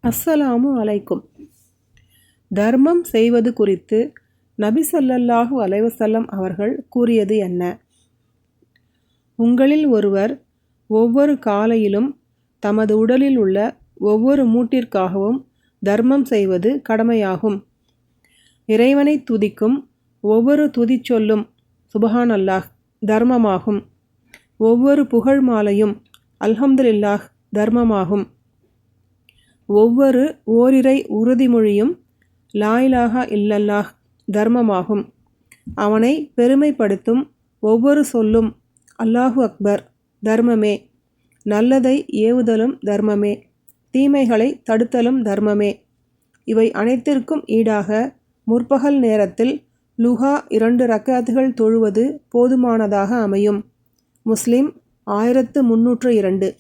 அஸ்ஸலாமு அலைக்கும். தர்மம் செய்வது குறித்து நபி ஸல்லல்லாஹு அலைஹி வஸல்லம் அவர்கள் கூறியது என்ன? உங்களில் ஒருவர் ஒவ்வொரு காலையிலும் தமது உடலில் உள்ள ஒவ்வொரு மூட்டிற்காகவும் தர்மம் செய்வது கடமையாகும். இறைவனை துதிக்கும் ஒவ்வொரு துதிச்சொல்லும் சுபஹான் அல்லாஹ் தர்மமாகும். ஒவ்வொரு புகழ் மாலையும் அல்ஹம்துலில்லாஹ் தர்மமாகும். ஒவ்வொரு ஓரிரை உறுதிமொழியும் லா இலாஹா இல்லல்லாஹ் தர்மமாகும். அவனை பெருமைப்படுத்தும் ஒவ்வொரு சொல்லும் அல்லாஹு அக்பர் தர்மமே. நல்லதை ஏவுதலும் தர்மமே, தீமைகளை தடுத்தலும் தர்மமே. இவை அனைத்திற்கும் ஈடாக முற்பகல் நேரத்தில் லுஹா 2 ரக்காத்துகள் தொழுவது போதுமானதாக அமையும். முஸ்லிம் 1302.